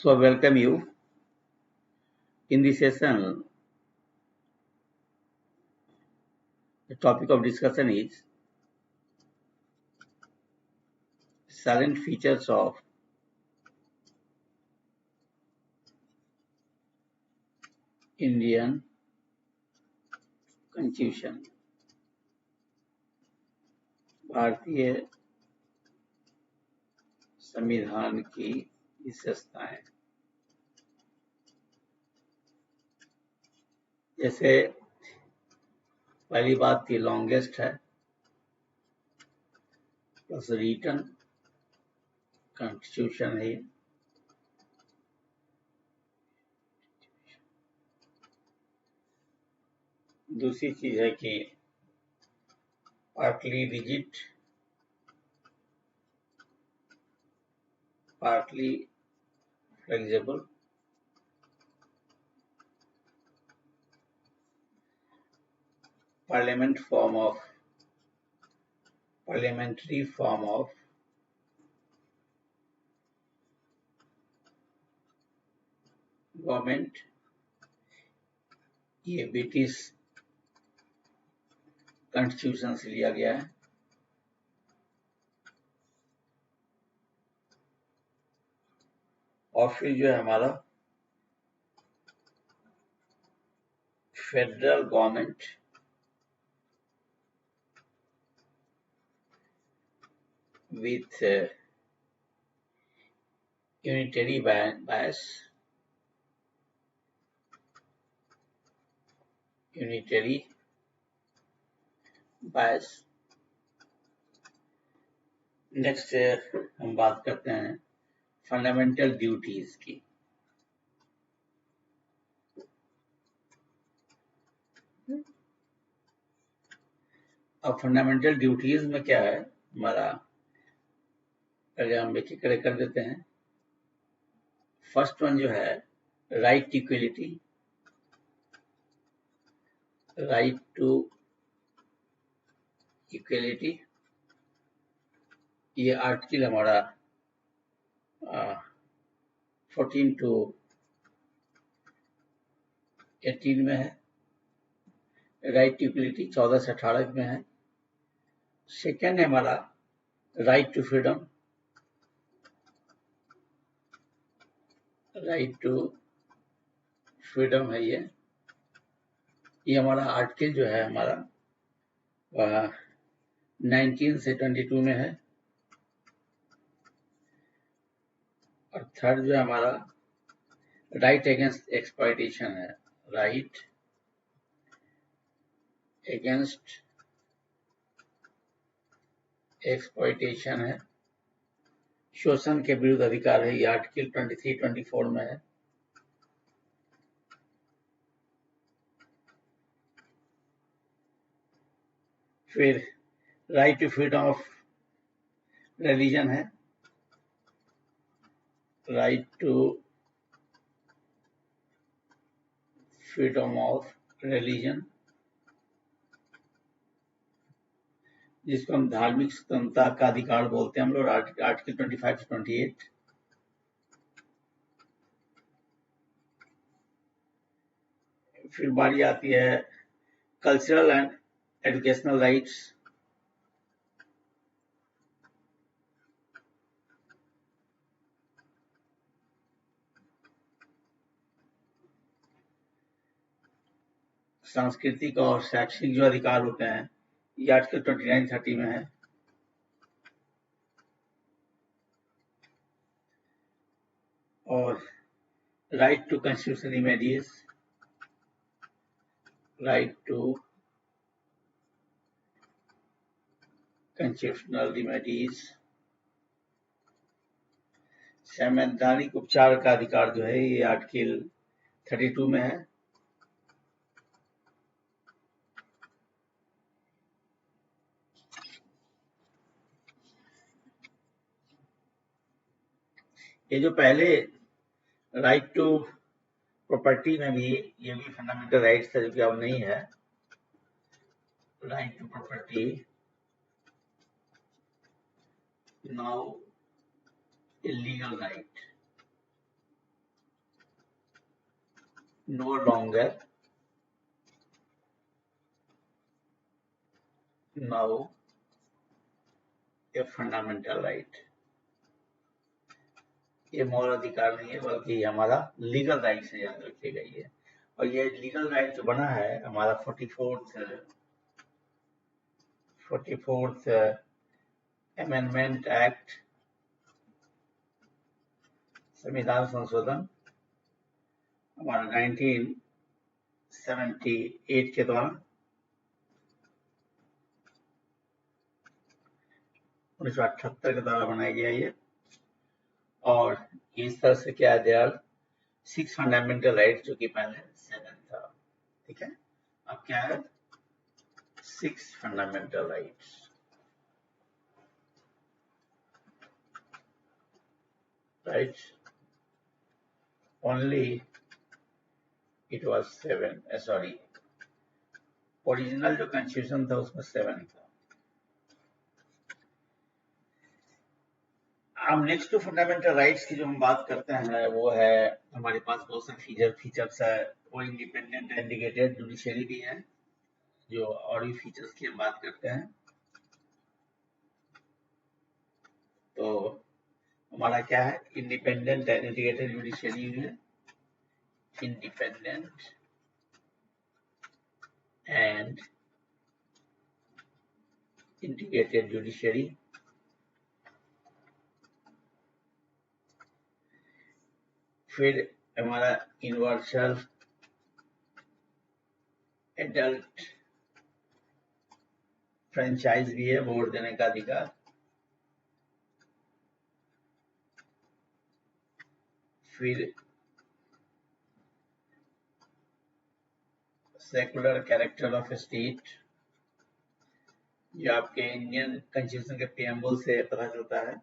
So, I welcome you. In this session, the topic of discussion is silent features of Indian Constitution. भारतीय संविधान की विशेषताएं। जैसे पहली बात की लॉन्गेस्ट है, प्लस रिटन कॉन्स्टिट्यूशन है। दूसरी चीज है कि partly rigid, partly flexible, parliamentary form of government. ये ब्रिटिश कॉन्स्टिट्यूशन से लिया गया है। और फिर जो है हमारा federal government with unitary bias, next हम बात करते हैं फंडामेंटल ड्यूटीज की। अब फंडामेंटल ड्यूटीज में क्या है हमारा, पहले हम एक एक कर देते हैं। फर्स्ट वन जो है right to equality, right to equality. ये आर्टिकल हमारा 14 to 18 में है। राइट टू इक्वलिटी 14 से 18 में है। सेकेंड है हमारा right to freedom, right to freedom है। ये हमारा आर्टिकल जो है हमारा 19 से 22 में है। और थर्ड जो है हमारा राइट अगेंस्ट एक्सप्लॉयटेशन है, राइट अगेंस्ट एक्सप्लॉयटेशन है, शोषण के विरुद्ध अधिकार है। ये आर्टिकल 23-24 में है। फिर right to freedom of religion है, right to freedom of religion, जिसको हम धार्मिक स्वतंत्रता का अधिकार बोलते हैं हम लोग, आर्टिकल 25 से 28। फिर बारी आती है कल्चरल एंड एजुकेशनल राइट्स, सांस्कृतिक और शैक्षिक जो अधिकार होते हैं, ये आर्टिकल 29-30 में है। और right to constitutional remedies, right to constitutional remedies, संवैधानिक उपचार का अधिकार जो है ये आर्टिकल 32 में है। ये जो पहले राइट टू प्रॉपर्टी में भी, ये भी फंडामेंटल राइट्स है, जो कि अब नहीं है। Right to property now a legal right. no longer now a fundamental right। ये मौलिक अधिकार नहीं है बल्कि हमारा लीगल राइट से याद रखिएगा ये। और ये लीगल राइट जो बना है हमारा 44th अमेंडमेंट एक्ट, संविधान संशोधन हमारा 1978 के द्वारा 1978 के द्वारा बनाया गया ये। और इस तरह से क्या है, देयर 6 फंडामेंटल राइट जो कि पहले 7 था। ठीक है, अब क्या है 6 fundamental rights. Right, only it was 7, sorry original जो कॉन्स्टिट्यूशन था उसमें 7 था। अब नेक्स्ट टू फंडामेंटल राइट्स की जो हम बात करते हैं वो है, हमारे पास बहुत सारे फीचर्स है। वो इंडिपेंडेंट इंडिकेटेड जुडिशरी भी है, जो और भी फीचर्स की हम बात करते हैं। तो हमारा क्या है, इंडिपेंडेंट एंड इंटीग्रेटेड जुडिशरी है, इंडिपेंडेंट एंड इंटीग्रेटेड जुडिशरी। फिर हमारा यूनिवर्सल एडल्ट फ्रेंचाइज भी है, वोट देने का अधिकार। फिर सेकुलर कैरेक्टर ऑफ स्टेट, जो आपके इंडियन कॉन्स्टिट्यूशन के प्रीएम्बल से पता चलता है।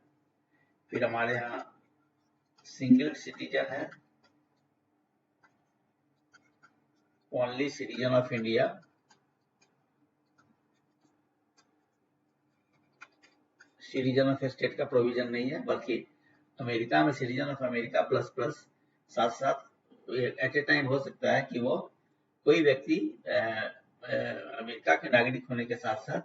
फिर हमारे यहाँ सिंगल सिटीजन है, only citizen of India. Citizen of state का प्रोविजन नहीं है, बल्कि अमेरिका में citizen of America plus plus साथ साथ एट ए टाइम हो सकता है कि वो कोई व्यक्ति अमेरिका के नागरिक होने के साथ साथ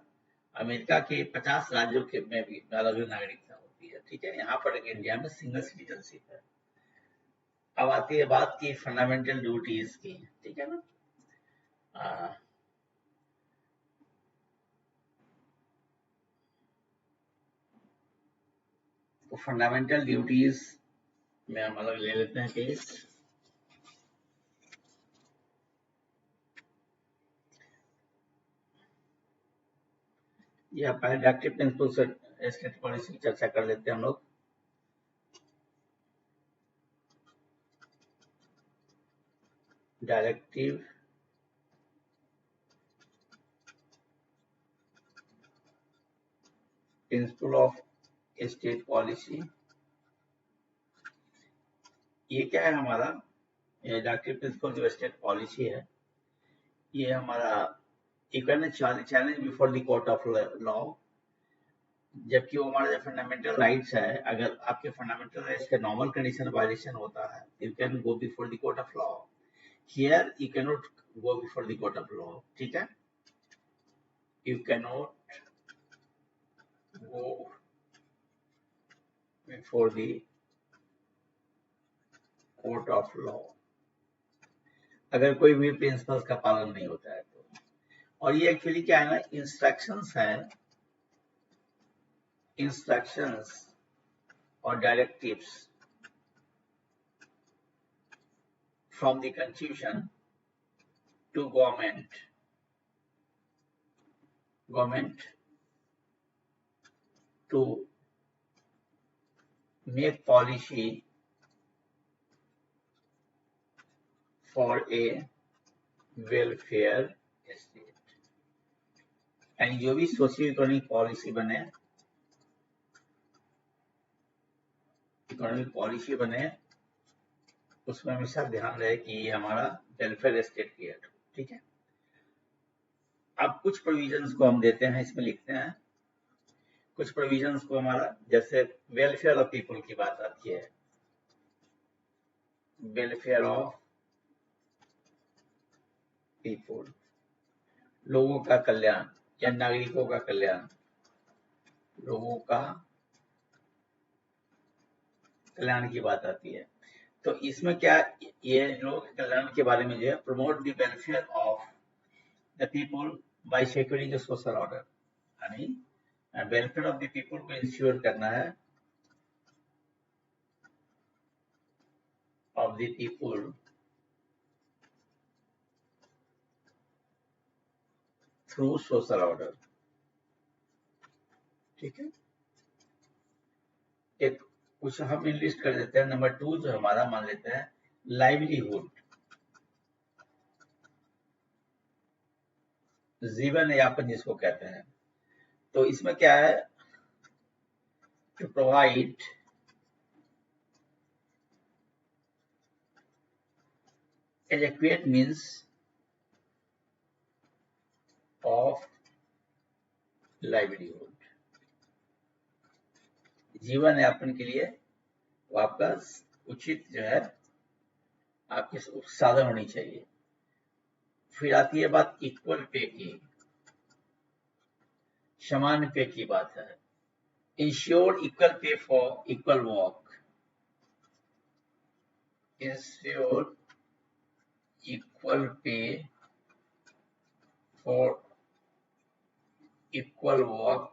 अमेरिका के 50 राज्यों के में भी अलग अलग नागरिकता होती है। ठीक है, यहाँ पर इंडिया में सिंगल सिटीजनशिप है। अब आती है बात की फंडामेंटल ड्यूटीज की। ठीक है ना, तो फंडामेंटल ड्यूटीज में हम अलग ले लेते हैं केस। या पहले डायरेक्टिव प्रिंसिपल से स्टेट पॉलिसी की चर्चा कर लेते हैं हम लोग। Directive principle of state policy, ये क्या है हमारा, डायरेक्टिव प्रिंसिपल जो स्टेट पॉलिसी है, ये हमारा challenge before the court of law. जबकि वो हमारे फंडामेंटल राइट्स है, अगर आपके फंडामेंटल राइट्स का नॉर्मल कंडीशन वायलेशन होता है, you can go before the court of law. Here you can not go before the court of law. ठीक है, you can not go before the court of law अगर कोई भी principles का पालन नहीं होता है तो। और ये एक्चुअली क्या है ना, इंस्ट्रक्शंस है, इंस्ट्रक्शंस और directives from the constitution to government to make policy for a welfare state. यानी जो भी सोशियो इकोनॉमिक पॉलिसी बने, इकोनॉमिक पॉलिसी बने, उसमें हमेशा ध्यान रहे कि ये हमारा वेलफेयर स्टेट क्रिएट हो। ठीक है, अब कुछ प्रोविजंस को हम देते हैं, इसमें लिखते हैं कुछ प्रोविजंस को हमारा, जैसे वेलफेयर ऑफ पीपल की बात आती है, वेलफेयर ऑफ पीपुल, लोगों का कल्याण या नागरिकों का कल्याण, लोगों का कल्याण की बात आती है। तो इसमें क्या, ये लोगों के कल्याण के बारे में जो है, promote the welfare of the people by securing the social order, यानी वेलफेयर ऑफ द पीपुल को इंश्योर करना है, of the people through social order. ठीक है, एक कुछ हम लिस्ट कर देते हैं। नंबर 2 जो हमारा मान लेते हैं लाइवलीहुड, जीवन यापन जिसको कहते हैं। तो इसमें क्या है, to provide adequate means of livelihood, जीवन यापन के लिए वो आपका उचित जो है आपके साधन होनी चाहिए। फिर आती है बात इक्वल पे की, समान पे की बात है। Ensure equal pay for equal work, ensure equal pay for equal work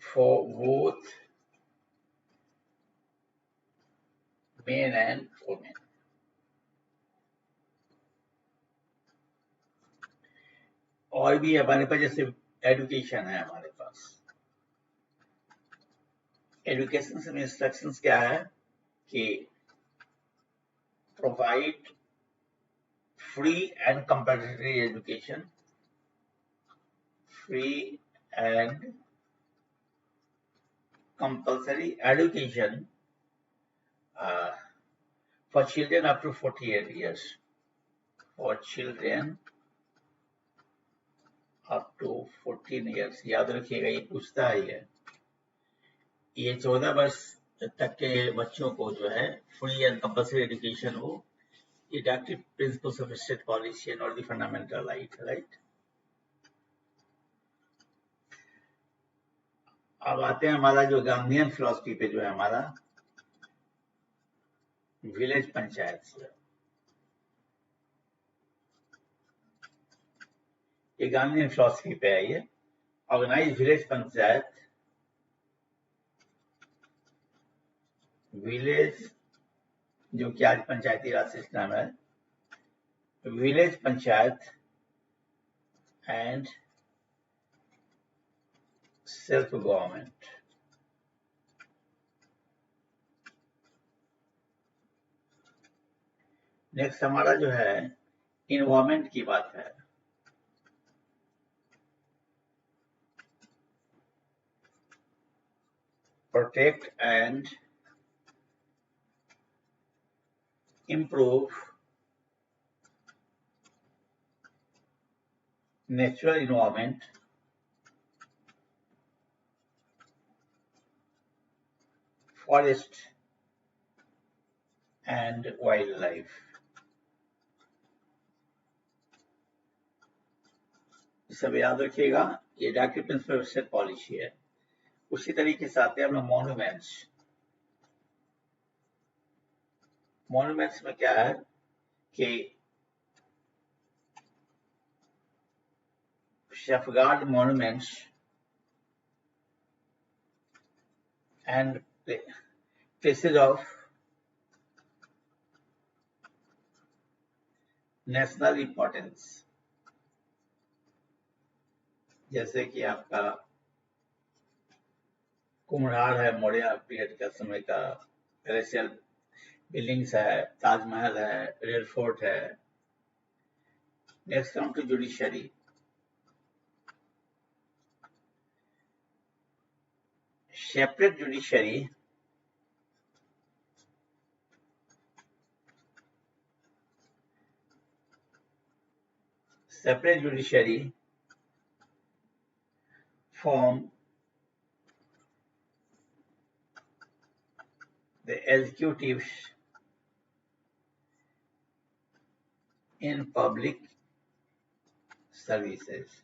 for both men and women। और भी हमारे पास जैसे एजुकेशन है, हमारे पास एजुकेशन में इंस्ट्रक्शंस क्या है कि provide free and compulsory education, free and compulsory education for children up to 48 years, for children up to 14 years। याद रखिएगा, ये पूछता ही है, ये 14 वर्ष तक के बच्चों को जो है फ्री एंड कंपल्सरी एजुकेशन हो, ये directive principles of state policy and और द फंडामेंटल राइट। अब आते हैं हमारा जो गांधीयन फिलॉसफी पे, जो है हमारा विलेज पंचायत से। ये गांधीयन फिलॉसफी पे है, ये ऑर्गेनाइज विलेज पंचायत, विलेज जो कि आज पंचायती राज सिस्टम है, village panchayat and self government. Next हमारा जो है इन्वायरमेंट की बात है। Protect and improve natural environment, forest and wildlife। सब याद रखिएगा, ये directive principle of state policy है। उसी तरीके से आते हैं हम लोग मॉन्यूमेंट्स। मॉन्यूमेंट्स में क्या है कि safeguard monuments and places of national importance, जैसे कि आपका कुम्हरार है, मौर्य पीरियड का समय का पैलेसियल बिल्डिंग्स है, ताजमहल है, रेड फोर्ट है। Next come to judiciary. Separate judiciary from the executive in public services.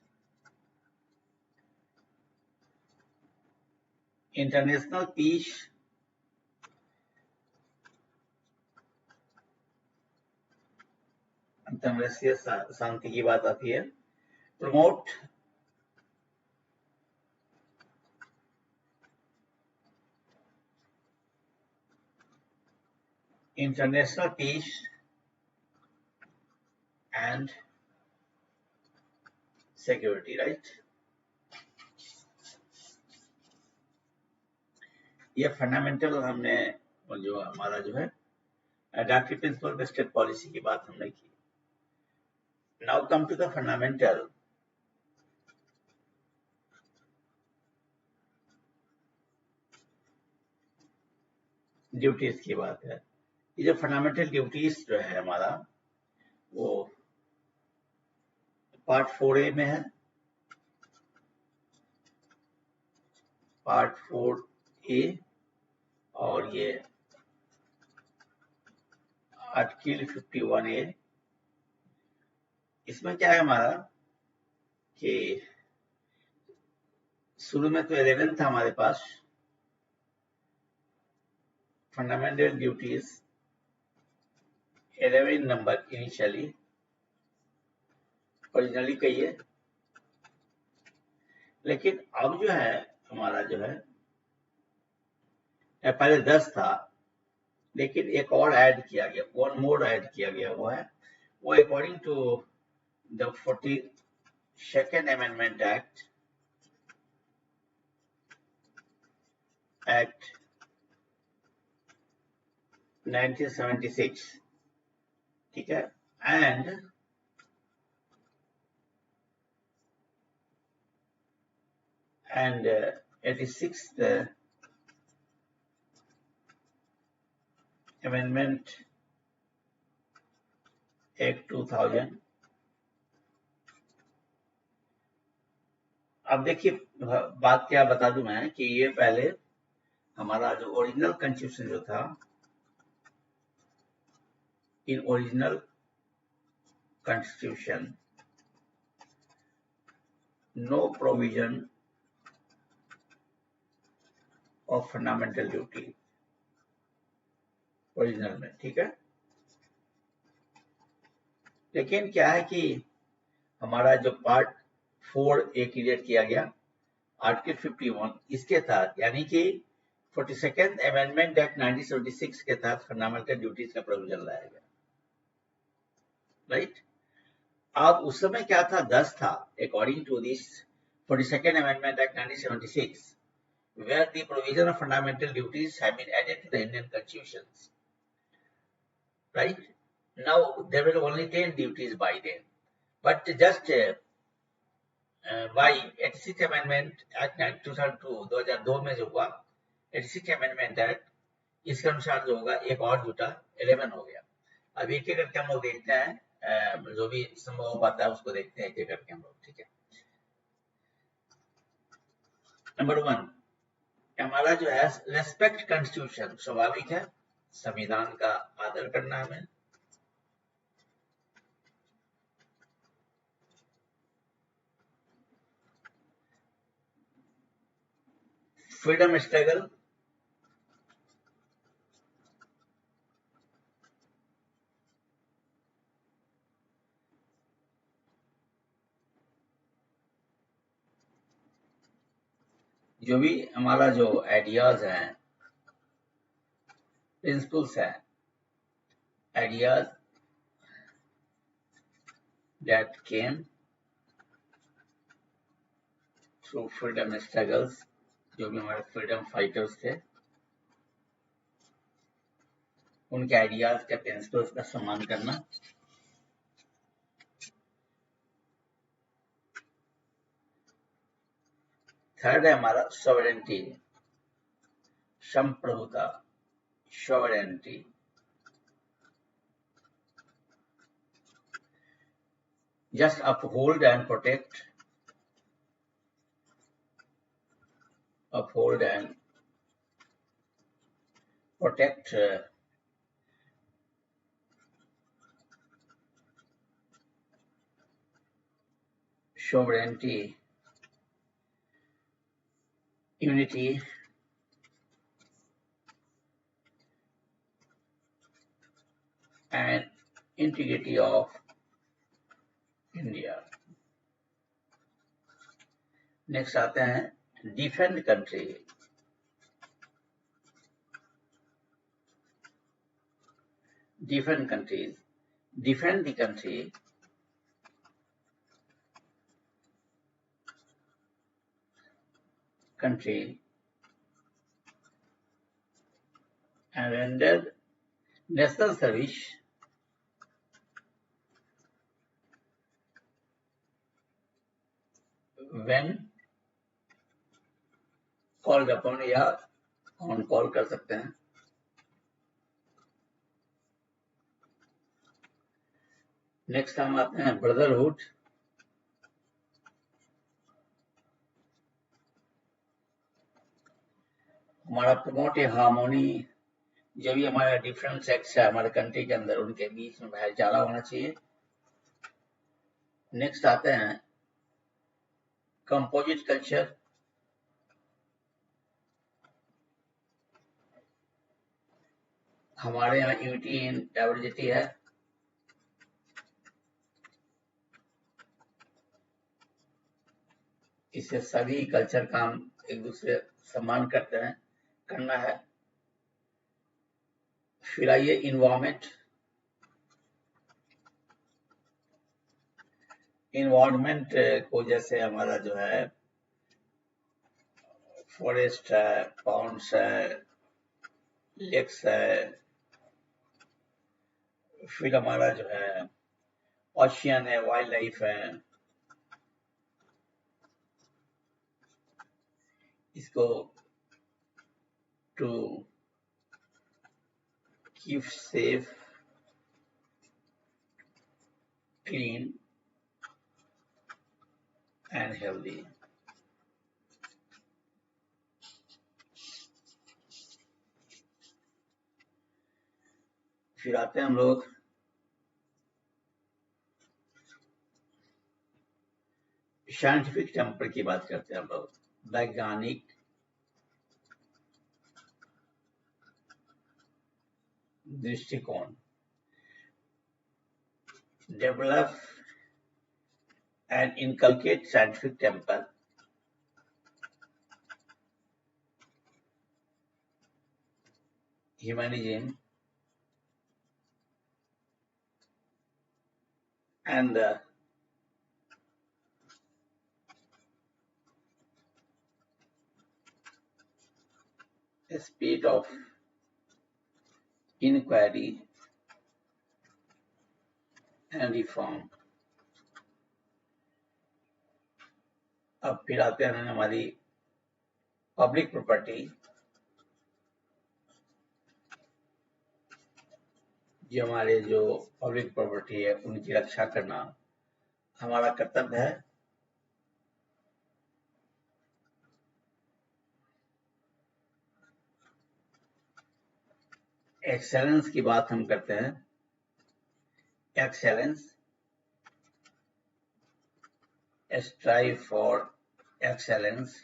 International peace अंतर्राष्ट्रीय शांति की बात आती है. Promote international peace and security, right? ये फंडामेंटल हमने जो हमारा जो है adopted principle based state policy की बात हमने की. Now come to the fundamental duties की बात है. ये जो फंडामेंटल ड्यूटीज जो है हमारा वो पार्ट 4A में है. पार्ट 4A और ये आर्टिकल 51A. इसमें क्या है हमारा कि शुरू में तो 11 था हमारे पास fundamental duties 11 number initially originally कहिए, लेकिन अब जो है हमारा जो है पहले 10 था, लेकिन एक और ऐड किया गया, वन मोर ऐड किया गया. वो है वो according to the 42nd amendment act 1976, ठीक है, and and 86th Amendment Act 2000. अब देखिए बात क्या बता दूं मैं कि ये पहले हमारा जो ओरिजिनल कॉन्स्टिट्यूशन जो था, in original constitution no provision of fundamental duty original में, ठीक है. लेकिन क्या है कि हमारा जो पार्ट 4A क्रिएट किया गया आर्टिकल 51, इसके तहत यानी कि 42nd अमेंडमेंट एक्ट 1976 के तहत फंडामेंटल ड्यूटीज का प्रोविजन लाया गया, राइट. अब उस समय क्या था, 10 था according to this 42nd amendment act 1976, where the provision of fundamental duties have been added to the Indian constitutions, right? Now there were only 10 duties by then, but just by 86th Amendment Act 2002 में जो हुआ 86th Amendment Act, इसके अनुसार जो होगा एक और जुटा 11 हो गया. अब एक एक करके हम लोग देखते हैं, जो भी संभव हो पाता है उसको देखते हैं एक एक करके हम लोग, ठीक है. नंबर 1 हमारा जो है रेस्पेक्ट कॉन्स्टिट्यूशन. स्वाभाविक है, संविधान का आदर करना हमें. फ्रीडम स्ट्रगल, जो भी हमारा जो आइडियाज हैं, प्रिंसिपल्स हैं, ideas that came through freedom struggles, जो भी हमारे फ्रीडम फाइटर्स थे, उनके आइडियाज के प्रिंसिपल्स का सम्मान करना. थर्ड है हमारा सॉवरेंटी, संप्रभुता, sovereignty. Just uphold and protect, uphold and protect sovereignty, unity, and integrity of India. Next आते हैं defend country. Defend countries. Defend the country. And render national service when called upon, या on call कर सकते हैं. Next हम आते हैं brotherhood. हमारा प्रमोट ए हार्मोनी. जब भी हमारा डिफरेंट सेक्स है हमारे कंट्री के अंदर, उनके बीच में भाईचारा होना चाहिए. नेक्स्ट आते हैं कंपोजिट कल्चर. हमारे यहाँ यूनिटी इन डाइवर्सिटी है. इससे सभी कल्चर का हम एक दूसरे सम्मान करते हैं, करना है. फिर आइए इन्वायरमेंट. इन्वायरमेंट को जैसे हमारा जो है फॉरेस्ट है, पॉन्ड्स है, लेक्स है, फिर हमारा जो है ओशियन है, वाइल्ड लाइफ है. इसको to keep safe, clean and healthy. फिर आते हैं हम लोग साइंटिफिक टेम्पर की बात करते हैं. हम लोग वैज्ञानिक दृष्टिकोण. Develop and inculcate scientific temper, humanism, and the spirit of inquiry and reform. अब फिर आते हैं हमारी पब्लिक प्रॉपर्टी. जो हमारे जो पब्लिक प्रॉपर्टी है उनकी रक्षा करना हमारा कर्तव्य है. एक्सेलेंस की बात हम करते हैं. Excellence, strive for excellence.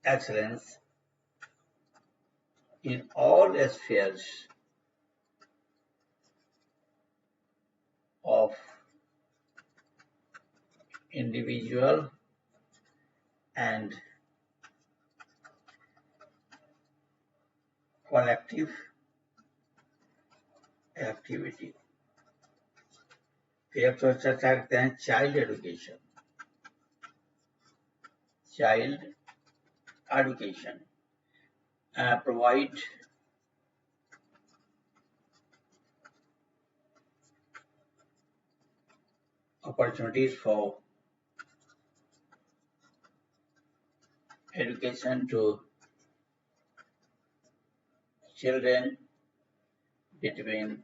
Excellence in all spheres of individual and collective activity. फिर अब चर्चा करते हैं child education. Child education provide opportunities for education to children between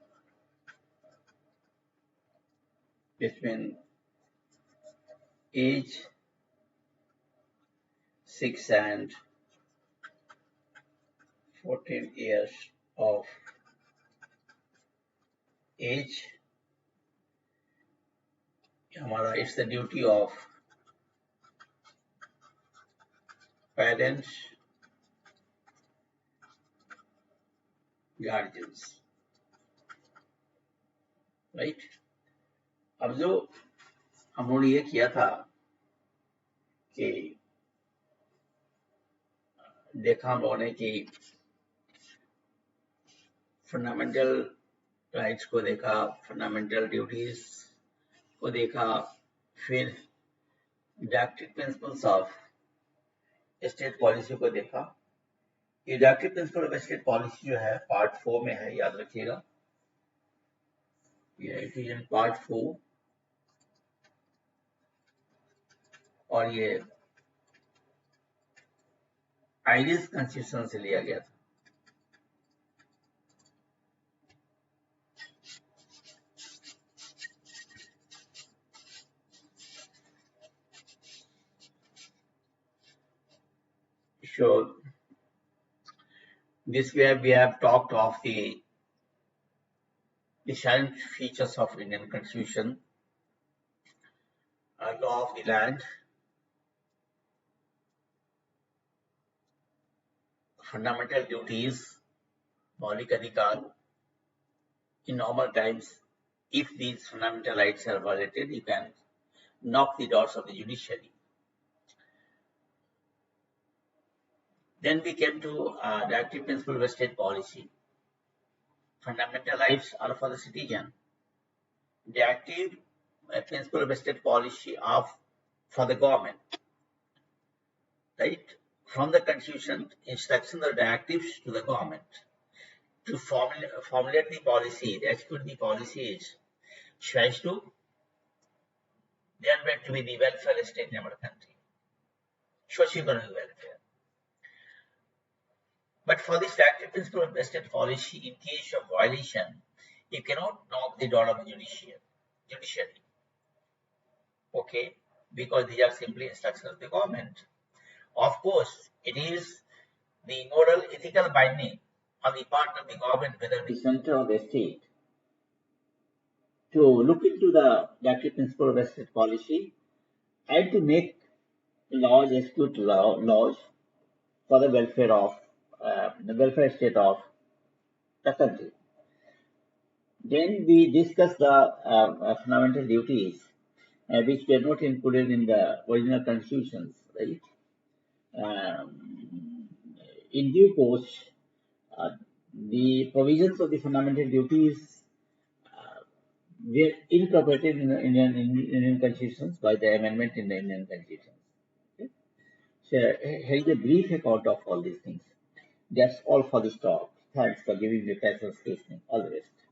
age 6 and 14 years of age हमारा it's the duty of parents guardians, right. अब जो हम लोगों ने ये किया था कि देखा हम लोगों ने कि फंडामेंटल राइट्स को देखा, फंडामेंटल ड्यूटीज को देखा, फिर directive principles of state policy को देखा। ये directive principle of state policy जो है पार्ट 4 में है, याद रखिएगा। ये इट इज इन पार्ट 4 और ये आइरिश कॉन्स्टिट्यूशन से लिया गया था। So this way we have talked of the silent features of Indian Constitution, law of the land, fundamental duties, मौलिक अधिकार. In normal times, if these fundamental rights are violated, you can knock the doors of the judiciary. Then we came to the active principle of state policy. Fundamental rights are for the citizen. The active principle of state policy of for the government, right? From the constitution, instructions or directives to the government to formulate the policy, execute the policies, tries to they are meant to be the welfare state in our country, socio-economic welfare. But for this active principle of state policy, in case of violation, you cannot knock the door of the judiciary. Okay, because these are simply instructions of the government. Of course, it is the moral ethical binding on the part of the government, whether the center or the state, to look into the active principle of state policy and to make laws, execute laws for the welfare of the welfare state of the country. Then we discuss the fundamental duties which were not included in the original constitutions, right? In due course, the provisions of the fundamental duties were incorporated in the Indian constitutions by the amendment in the Indian constitutions. Okay? So here is a brief account of all these things. That's all for this talk. Thanks for giving me patience listening. All the best.